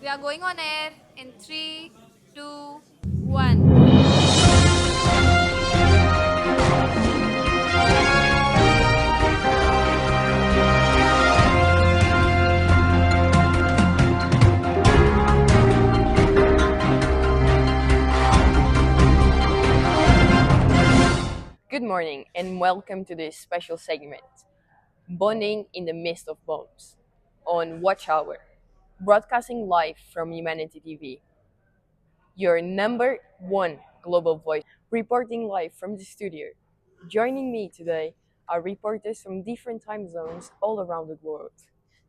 We are going on air in 3, 2, 1. Good morning and welcome to this special segment, Bonding in the Midst of Bombs, on Watch Hour, broadcasting live from Humanity TV, your number one global voice, reporting live from the studio. Joining me today are reporters from different time zones all around the world.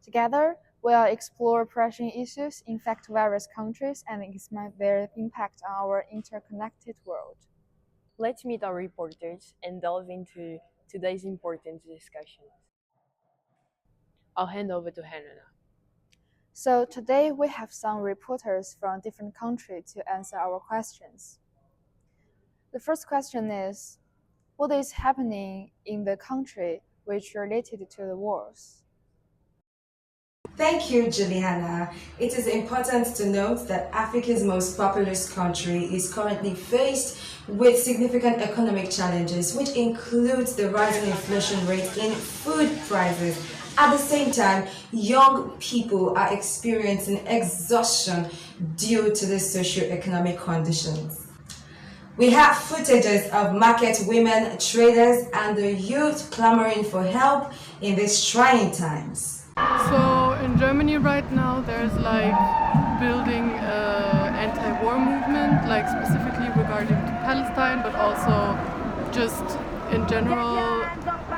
Together, we'll explore pressing issues affect various countries and examine their impact on our interconnected world. Let's meet our reporters and delve into today's important discussions. I'll hand over to Hannah. So today we have some reporters from different countries to answer our questions. The first question is, what is happening in the country which related to the wars? Thank you, Juliana. It is important to note that Africa's most populous country is currently faced with significant economic challenges, which includes the rising inflation rate in food prices. At the same time, young people are experiencing exhaustion due to the socio-economic conditions. We have footages of market women, traders, and the youth clamoring for help in these trying times. So in Germany right now there's building anti-war movement, specifically regarding to Palestine, but also just in general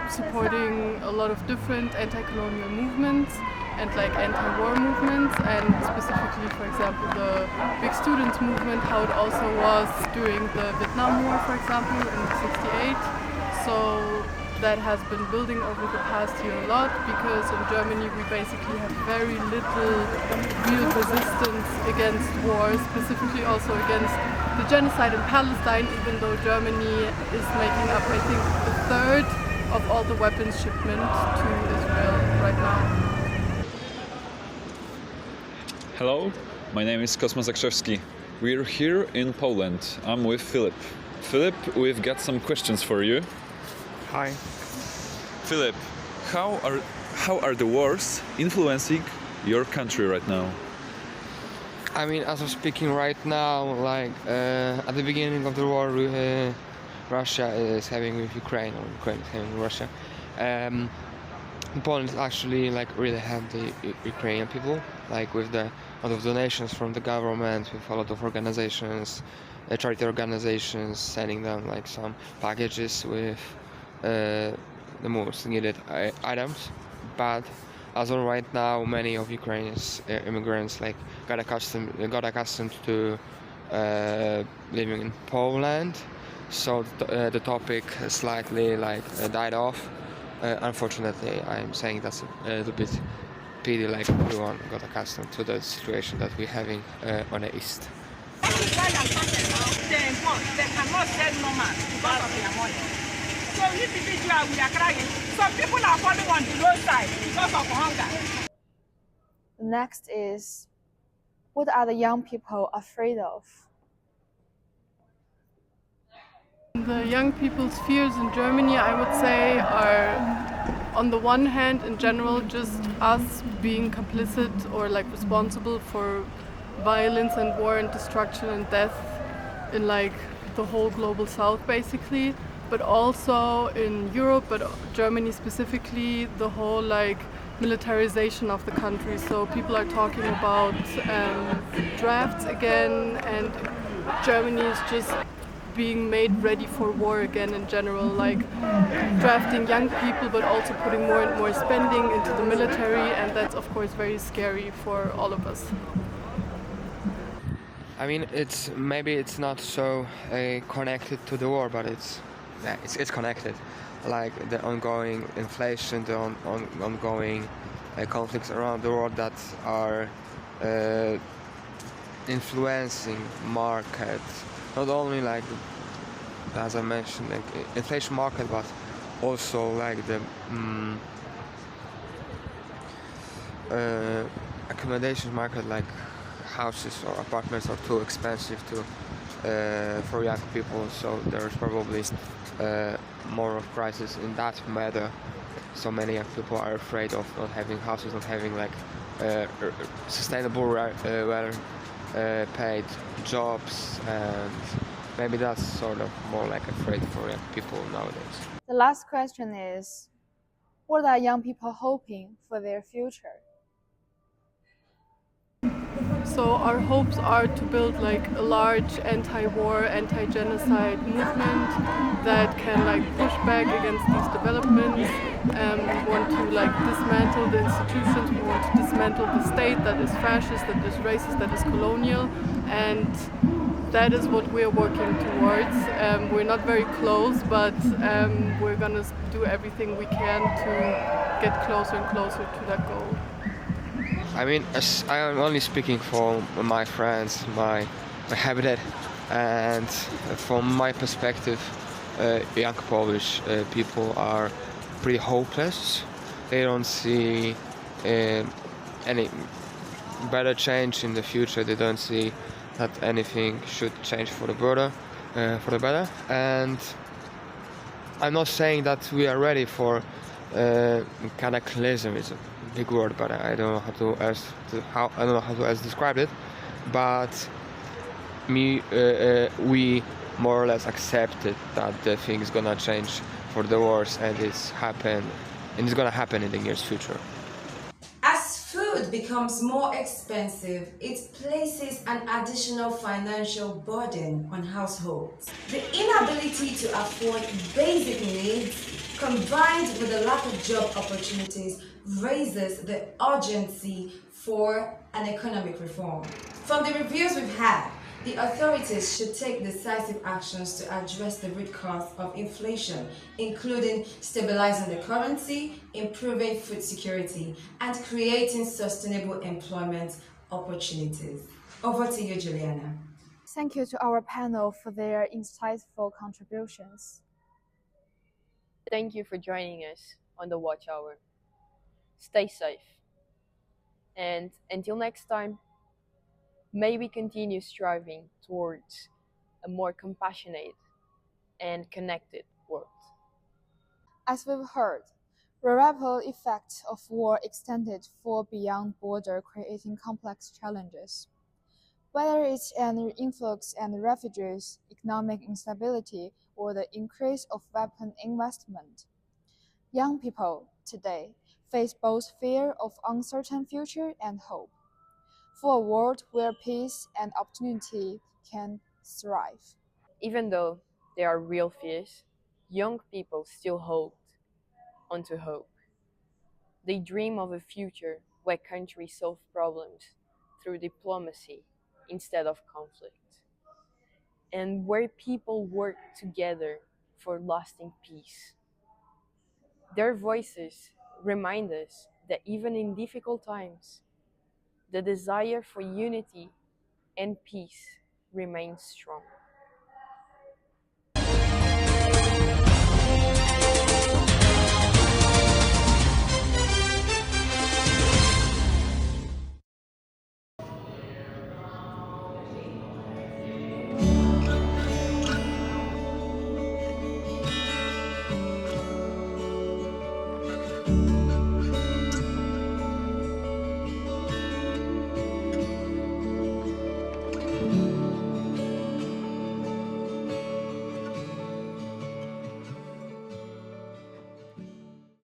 supporting a lot of different anti-colonial movements and anti-war movements, and specifically, for example, the big students movement, how it also was during the Vietnam War, for example, in '68. So that has been building over the past year a lot, because in Germany we basically have very little real resistance against war, specifically also against the genocide in Palestine, even though Germany is making up, I think, a third of all the weapons shipment to Israel right now. Hello, my name is Kosma Zakrzewski. We're here in Poland. I'm with Philip. Philip, we've got some questions for you. Hi. Philip, how are the wars influencing your country right now? I mean, as I'm speaking right now, at the beginning of the war, Russia is having with Ukraine, or Ukraine is having with Russia. Poland actually really help the Ukrainian people, with a lot of donations from the government, with a lot of organizations, charity organizations, sending them some packages with the most needed items. But as of right now, many of Ukraine's immigrants got accustomed to living in Poland, so the topic slightly died off. Unfortunately, I'm saying that's a little bit pity, everyone got accustomed to the situation that we're having on the east. They cannot sell normal because of their money. So individual, we are crying. Some people are falling on the roadside because of hunger. Next is, what are the young people afraid of? The young people's fears in Germany, I would say, are on the one hand, in general, just us being complicit or responsible for violence and war and destruction and death in the whole global south, basically, but also in Europe, but Germany specifically, the whole militarization of the country. So people are talking about drafts again, and Germany is just being made ready for war again in general, drafting young people, but also putting more and more spending into the military, and that's of course very scary for all of us. I mean, it's not so connected to the war, but it's connected. The ongoing inflation, the ongoing conflicts around the world that are influencing markets. Not only as I mentioned, inflation market, but also the accommodation market, houses or apartments are too expensive for young people, so there's probably more of crisis in that matter. So many young people are afraid of not having houses, not having like sustainable, well paid jobs, and maybe that's sort of more like afraid for young people nowadays. The last question is, what are young people hoping for their future? So our hopes are to build like a large anti-war, anti-genocide movement that can like push back against these developments. We want to like dismantle the institutions. We want to dismantle the state that is fascist, that is racist, that is colonial, and that is what we're working towards. We're not very close, but we're gonna do everything we can to get closer and closer to that goal. I mean, as I am only speaking for my friends, my habitat, and from my perspective, young Polish people are pretty hopeless. They don't see any better change in the future. They don't see that anything should change for the better. And I'm not saying that we are ready for cataclysm. It's a big word, but I don't know I don't know how to else describe it. But we more or less accepted that the thing is gonna change for the worse, and it's gonna happen in the near future. As food becomes more expensive, it places an additional financial burden on households. The inability to afford basic needs, combined with the lack of job opportunities, raises the urgency for an economic reform. From the reviews we've had, the authorities should take decisive actions to address the root cause of inflation, including stabilizing the currency, improving food security, and creating sustainable employment opportunities. Over to you, Juliana. Thank you to our panel for their insightful contributions. Thank you for joining us on the Watch Hour. Stay safe. And until next time, may we continue striving towards a more compassionate and connected world. As we've heard, the ripple effect of war extended far beyond border, creating complex challenges. Whether it's an influx and refugees, economic instability, or the increase of weapon investment, young people today face both fear of uncertain future and hope for a world where peace and opportunity can thrive. Even though there are real fears, young people still hold onto hope. They dream of a future where countries solve problems through diplomacy instead of conflict, and where people work together for lasting peace. Their voices remind us that even in difficult times, the desire for unity and peace remains strong.